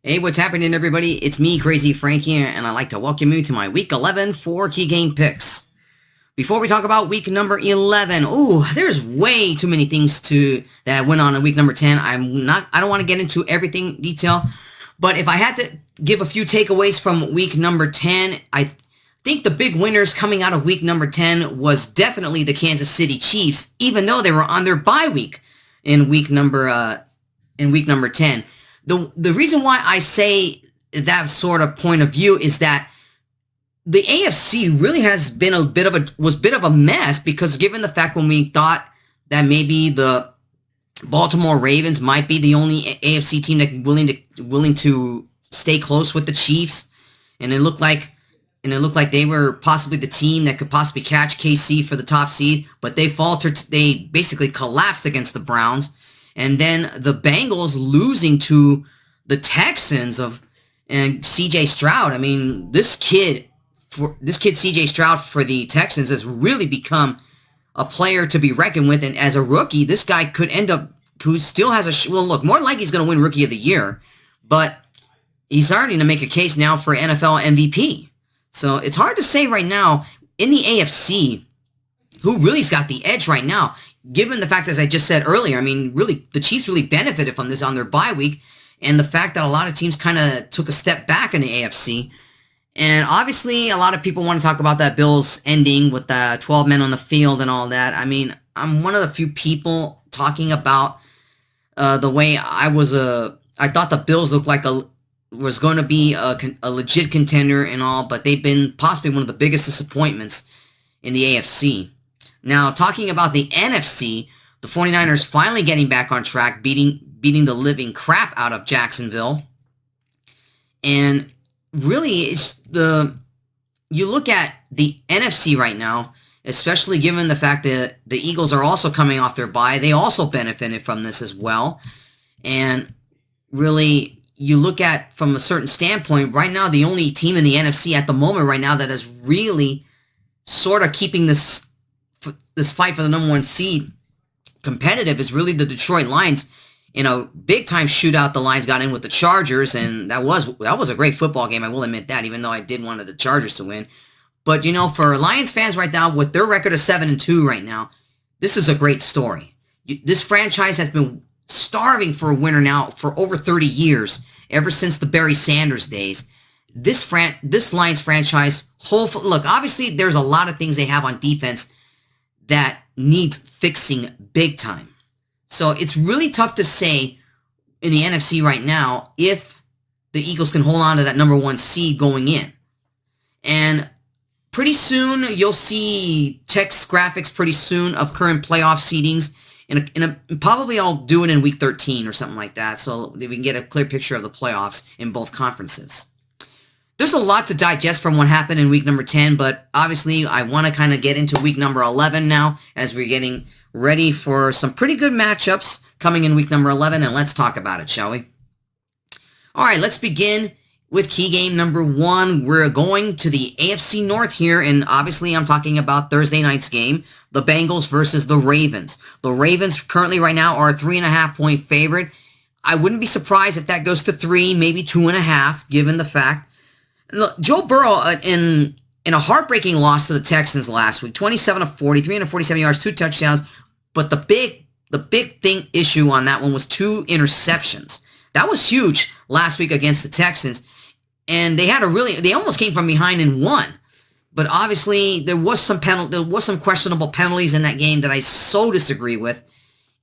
Hey, what's happening, everybody? It's me, Crazyfrankie, and I'd like to welcome you to my Week 11 4 key game picks. Before we talk about Week number 11, there's way too many things that went on in Week number 10. I don't want to get into everything in detail, but if I had to give a few takeaways from Week number 10, I think the big winners coming out of Week number 10 was definitely the Kansas City Chiefs, even though they were on their bye week in Week number 10. The reason why I say that sort of point of view is that the AFC really has been a bit of a mess, because given the fact when we thought that maybe the Baltimore Ravens might be the only AFC team that willing to stay close with the Chiefs, and it looked like they were possibly the team that could possibly catch KC for the top seed, but they faltered. They basically collapsed against the Browns. And then the Bengals losing to the Texans and C.J. Stroud. I mean, this kid C.J. Stroud for the Texans has really become a player to be reckoned with. And as a rookie, this guy could end up, who still has more like he's going to win Rookie of the Year, but he's starting to make a case now for NFL MVP. So it's hard to say right now in the AFC who really's got the edge right now. Given the fact, as I just said earlier, I mean, really, the Chiefs really benefited from this on their bye week, and the fact that a lot of teams kind of took a step back in the AFC. And obviously, a lot of people want to talk about that Bills ending with the 12 men on the field and all that. I mean, I'm one of the few people talking about the way I thought the Bills looked like was going to be a legit contender and all, but they've been possibly one of the biggest disappointments in the AFC. Now, talking about the NFC, the 49ers finally getting back on track, beating the living crap out of Jacksonville. And really, you look at the NFC right now, especially given the fact that the Eagles are also coming off their bye. They also benefited from this as well. And really, you look at from a certain standpoint, right now, the only team in the NFC at the moment right now that is really sort of keeping this fight for the number one seed competitive is really the Detroit Lions. In a big-time shootout, the Lions got in with the Chargers, and that was a great football game, I will admit that, even though I did want the Chargers to win. But, for Lions fans right now, with their record of 7-2 right now, this is a great story. This franchise has been starving for a winner now for over 30 years, ever since the Barry Sanders days. This Lions franchise, look, obviously there's a lot of things they have on defense that needs fixing big time. So it's really tough to say in the NFC right now if the Eagles can hold on to that number one seed going in. And pretty soon you'll see text graphics pretty soon of current playoff seedings. And probably I'll do it in week 13 or something like that, so that we can get a clear picture of the playoffs in both conferences. There's a lot to digest from what happened in week number 10, but obviously I want to kind of get into week number 11 now, as we're getting ready for some pretty good matchups coming in week number 11, and let's talk about it, shall we? All right, let's begin with key game number 1. We're going to the AFC North here, and obviously I'm talking about Thursday night's game, the Bengals versus the Ravens. The Ravens currently right now are a 3.5-point favorite. I wouldn't be surprised if that goes to 3, maybe 2.5, given the fact. Look, Joe Burrow in a heartbreaking loss to the Texans last week, 27 of 40, 347 yards, 2 touchdowns, but the big issue on that one was 2 interceptions. That was huge last week against the Texans, and they almost came from behind and won. But obviously there was some questionable penalties in that game that I so disagree with,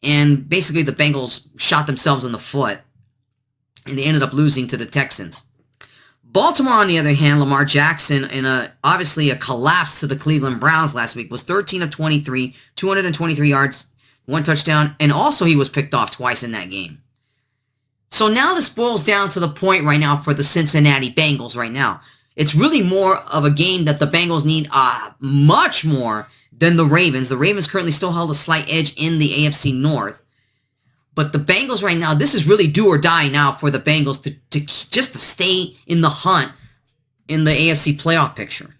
and basically the Bengals shot themselves in the foot, and they ended up losing to the Texans. Baltimore, on the other hand, Lamar Jackson, in obviously a collapse to the Cleveland Browns last week, was 13 of 23, 223 yards, 1 touchdown, and also he was picked off twice in that game. So now this boils down to the point right now for the Cincinnati Bengals right now. It's really more of a game that the Bengals need much more than the Ravens. The Ravens currently still held a slight edge in the AFC North. But the Bengals right now, this is really do or die now for the Bengals to stay in the hunt in the AFC playoff picture.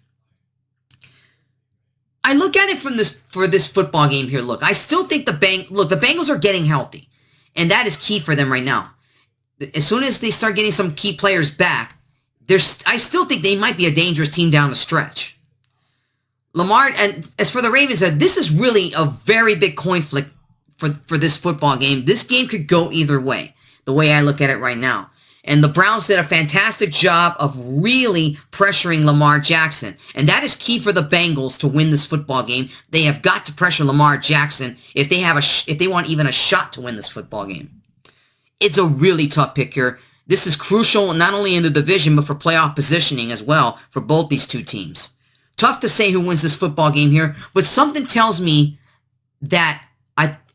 I look at it for this football game here. Look, I still think the Bengals are getting healthy, and that is key for them right now. as soon as they start getting some key players back, I still think they might be a dangerous team down the stretch. Lamar, and as for the Ravens, this is really a very big coin flip for this football game. This game could go either way, the way I look at it right now. And the Browns did a fantastic job of really pressuring Lamar Jackson. And that is key for the Bengals to win this football game. They have got to pressure Lamar Jackson if they want even a shot to win this football game. It's a really tough pick here. This is crucial not only in the division, but for playoff positioning as well for both these two teams. Tough to say who wins this football game here, but something tells me that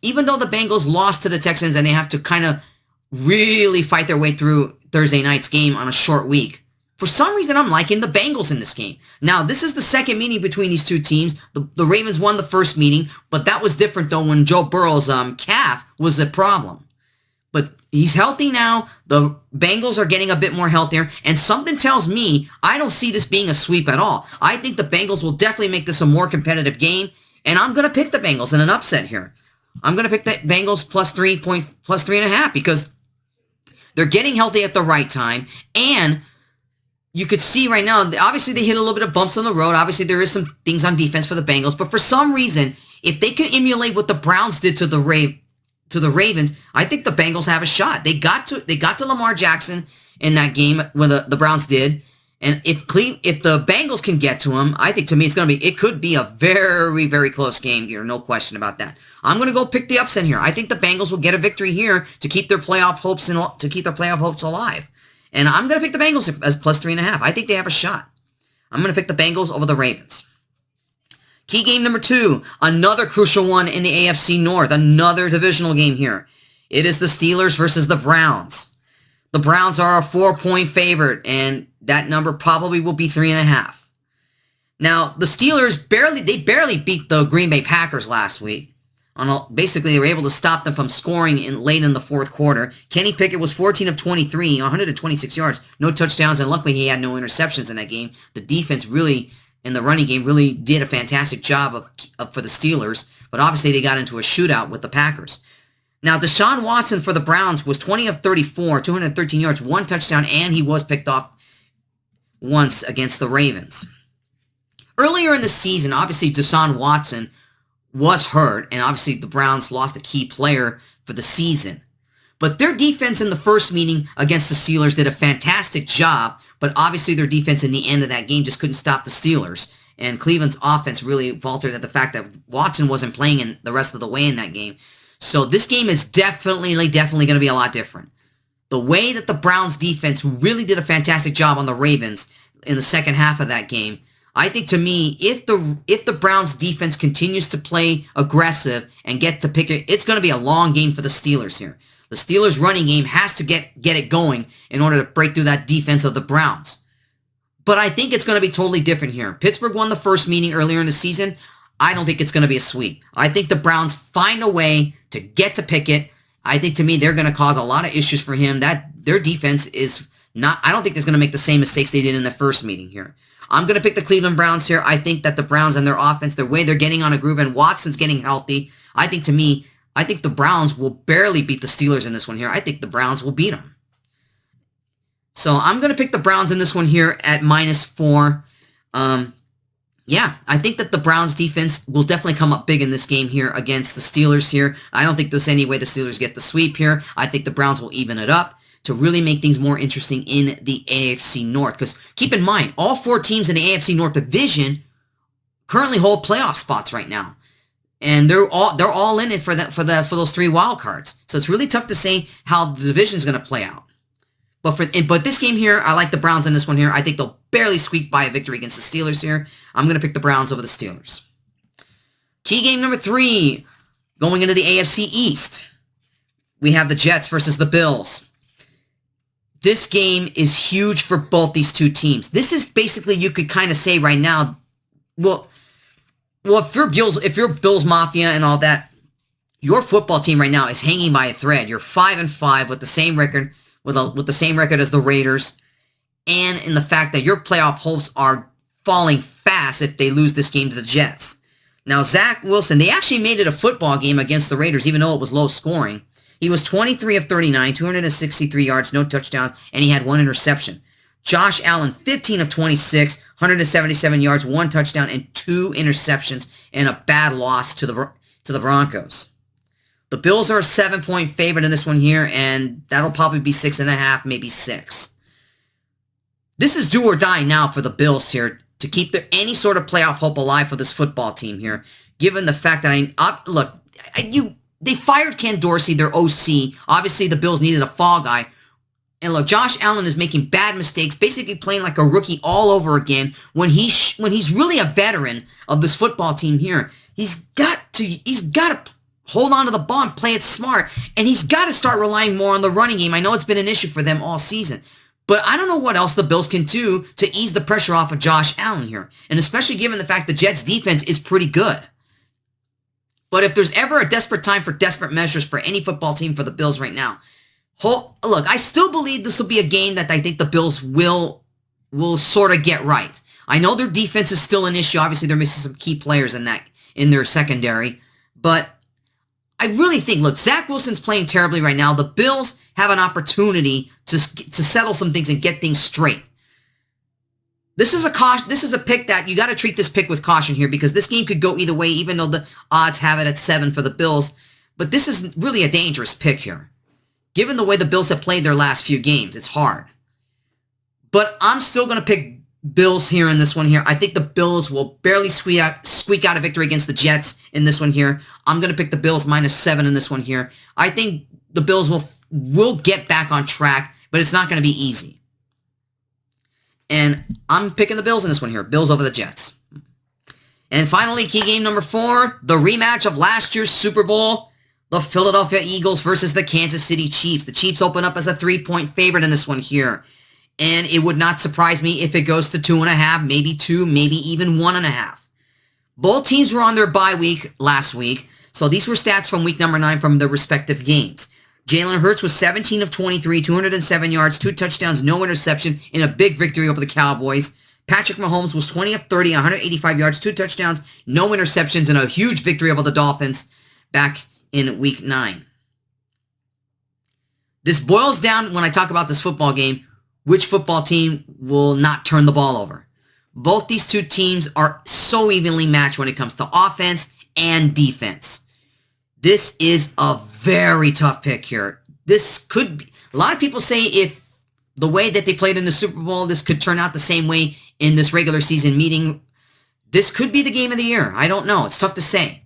even though the Bengals lost to the Texans and they have to kind of really fight their way through Thursday night's game on a short week, for some reason I'm liking the Bengals in this game. Now, this is the second meeting between these two teams. The Ravens won the first meeting, but that was different though when Joe Burrow's calf was a problem. But he's healthy now. The Bengals are getting a bit more healthier. And something tells me I don't see this being a sweep at all. I think the Bengals will definitely make this a more competitive game. And I'm going to pick the Bengals in an upset here. I'm going to pick the Bengals plus 3.5 because they're getting healthy at the right time. And you could see right now, obviously they hit a little bit of bumps on the road. Obviously there is some things on defense for the Bengals. But for some reason, if they can emulate what the Browns did to the Ravens, I think the Bengals have a shot. They got to Lamar Jackson in that game when the Browns did. And if the Bengals can get to him, I think to me it could be a very, very close game here. No question about that. I'm going to go pick the upset here. I think the Bengals will get a victory here to keep their playoff hopes alive. And I'm going to pick the Bengals as plus 3.5. I think they have a shot. I'm going to pick the Bengals over the Ravens. Key game number 2, another crucial one in the AFC North, another divisional game here. It is the Steelers versus the Browns. The Browns are a 4-point favorite, and that number probably will be 3.5. Now, the Steelers barely beat the Green Bay Packers last week. Basically, they were able to stop them from scoring late in the fourth quarter. Kenny Pickett was 14 of 23, 126 yards, no touchdowns, and luckily he had no interceptions in that game. The defense really, in the running game, really did a fantastic job for the Steelers, but obviously they got into a shootout with the Packers. Now, Deshaun Watson for the Browns was 20 of 34, 213 yards, 1 touchdown, and he was picked off once against the Ravens. Earlier in the season, obviously Deshaun Watson was hurt, and obviously the Browns lost a key player for the season. But their defense in the first meeting against the Steelers did a fantastic job, but obviously their defense in the end of that game just couldn't stop the Steelers. And Cleveland's offense really faltered at the fact that Watson wasn't playing in the rest of the way in that game. So this game is definitely going to be a lot different. The way that the Browns defense really did a fantastic job on the Ravens in the second half of that game, I think to me, if the Browns defense continues to play aggressive and get to pick it, it's going to be a long game for the Steelers here. The Steelers running game has to get it going in order to break through that defense of the Browns. But I think it's going to be totally different here. Pittsburgh won the first meeting earlier in the season. I don't think it's going to be a sweep. I think the Browns find a way to get to Pickett. I think to me they're going to cause a lot of issues for him. That their defense is not, I don't think it's going to make the same mistakes they did in the first meeting here. I'm going to pick the Cleveland Browns here. I think that the Browns and their offense, the way they're getting on a groove, and Watson's getting healthy, I think the Browns will barely beat the Steelers in this one here. I think the Browns will beat them. So I'm going to pick the Browns in this one here at -4. Yeah, I think that the Browns defense will definitely come up big in this game here against the Steelers here. I don't think there's any way the Steelers get the sweep here. I think the Browns will even it up to really make things more interesting in the AFC North. Because keep in mind, all 4 teams in the AFC North division currently hold playoff spots right now. And they're all in it for those 3 wild cards. So it's really tough to say how the division's going to play out. But this game here, I like the Browns in this one here. I think they'll barely squeak by a victory against the Steelers here. I'm going to pick the Browns over the Steelers. Key game number 3, going into the AFC East. We have the Jets versus the Bills. This game is huge for both these two teams. This is basically, you could kind of say right now, well, if you're Bills Mafia and all that, your football team right now is hanging by a thread. You're 5-5 with the same record, with the same record as the Raiders, and in the fact that your playoff hopes are falling fast if they lose this game to the Jets. Now, Zach Wilson, they actually made it a football game against the Raiders, even though it was low scoring. He was 23 of 39, 263 yards, no touchdowns, and he had 1 interception. Josh Allen, 15 of 26, 177 yards, 1 touchdown, and 2 interceptions, and a bad loss to the Broncos. The Bills are a 7-point favorite in this one here, and that'll probably be 6.5, maybe 6. This is do or die now for the Bills here to keep any sort of playoff hope alive for this football team here, given the fact that they fired Ken Dorsey, their OC. Obviously, the Bills needed a fall guy. And look, Josh Allen is making bad mistakes, basically playing like a rookie all over again when he's really a veteran of this football team here. He's got to hold on to the ball and play it smart, and he's got to start relying more on the running game. I know it's been an issue for them all season, but I don't know what else the Bills can do to ease the pressure off of Josh Allen here, and especially given the fact the Jets' defense is pretty good. But if there's ever a desperate time for desperate measures for any football team for the Bills right now, look, I still believe this will be a game that I think the Bills will sort of get right. I know their defense is still an issue. Obviously, they're missing some key players in their secondary. But I really think, look, Zach Wilson's playing terribly right now. The Bills have an opportunity to settle some things and get things straight. This is a pick that you got to treat this pick with caution here because this game could go either way, even though the odds have it at 7 for the Bills. But this is really a dangerous pick here. Given the way the Bills have played their last few games, it's hard. But I'm still going to pick Bills here in this one here. I think the Bills will barely squeak out a victory against the Jets in this one here. I'm going to pick the Bills -7 in this one here. I think the Bills will get back on track, but it's not going to be easy. And I'm picking the Bills in this one here. Bills over the Jets. And finally, key game number 4, the rematch of last year's Super Bowl. The Philadelphia Eagles versus the Kansas City Chiefs. The Chiefs open up as a 3-point favorite in this one here. And it would not surprise me if it goes to 2.5, maybe 2, maybe even 1.5. Both teams were on their bye week last week. So these were stats from week number 9 from their respective games. Jalen Hurts was 17 of 23, 207 yards, 2 touchdowns, no interception in a big victory over the Cowboys. Patrick Mahomes was 20 of 30, 185 yards, 2 touchdowns, no interceptions, and a huge victory over the Dolphins back in week 9. This boils down, when I talk about this football game, which football team will not turn the ball over. Both these two teams are so evenly matched when it comes to offense and defense. This is a very tough pick here. This could be, a lot of people say if the way that they played in the Super Bowl, this could turn out the same way in this regular season meeting. This could be the game of the year. I don't know. It's tough to say.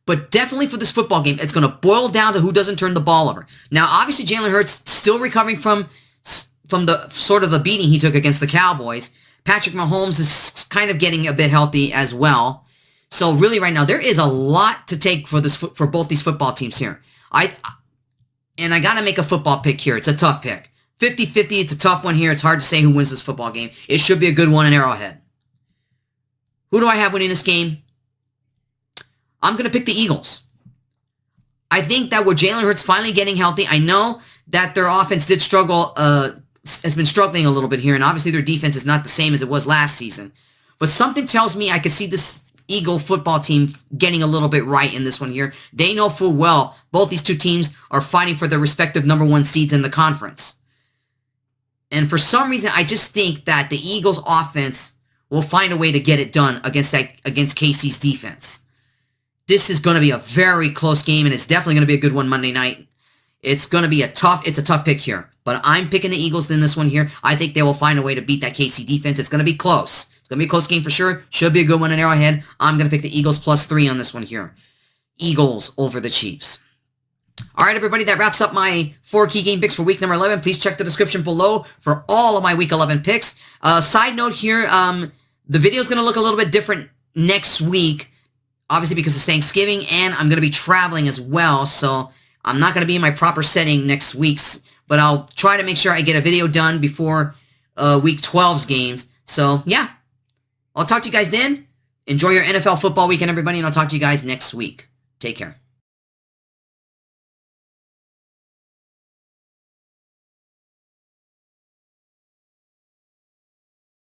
But definitely for this football game, it's going to boil down to who doesn't turn the ball over. Now, obviously, Jalen Hurts still recovering from the sort of the beating he took against the Cowboys. Patrick Mahomes is kind of getting a bit healthy as well. So really right now, there is a lot to take for both these football teams here. I got to make a football pick here. It's a tough pick. 50-50, it's a tough one here. It's hard to say who wins this football game. It should be a good one in Arrowhead. Who do I have winning this game? I'm going to pick the Eagles. I think that with Jalen Hurts finally getting healthy, I know that their offense did struggle, has been struggling a little bit here, and obviously their defense is not the same as it was last season. But something tells me I could see this Eagle football team getting a little bit right in this one here. They know full well both these two teams are fighting for their respective number 1 seeds in the conference. And for some reason, I just think that the Eagles offense will find a way to get it done against KC's defense. This is going to be a very close game, and it's definitely going to be a good one Monday night. It's a tough pick here. But I'm picking the Eagles in this one here. I think they will find a way to beat that KC defense. It's going to be close. It's going to be a close game for sure. Should be a good one in Arrowhead. I'm going to pick the Eagles +3 on this one here. Eagles over the Chiefs. All right, everybody, that wraps up my 4 key game picks for week number 11. Please check the description below for all of my week 11 picks. Side note here, the video is going to look a little bit different next week, obviously because it's Thanksgiving, and I'm going to be traveling as well, so I'm not going to be in my proper setting next week's, but I'll try to make sure I get a video done before week 12's games. So, yeah, I'll talk to you guys then. Enjoy your NFL football weekend, everybody, and I'll talk to you guys next week. Take care.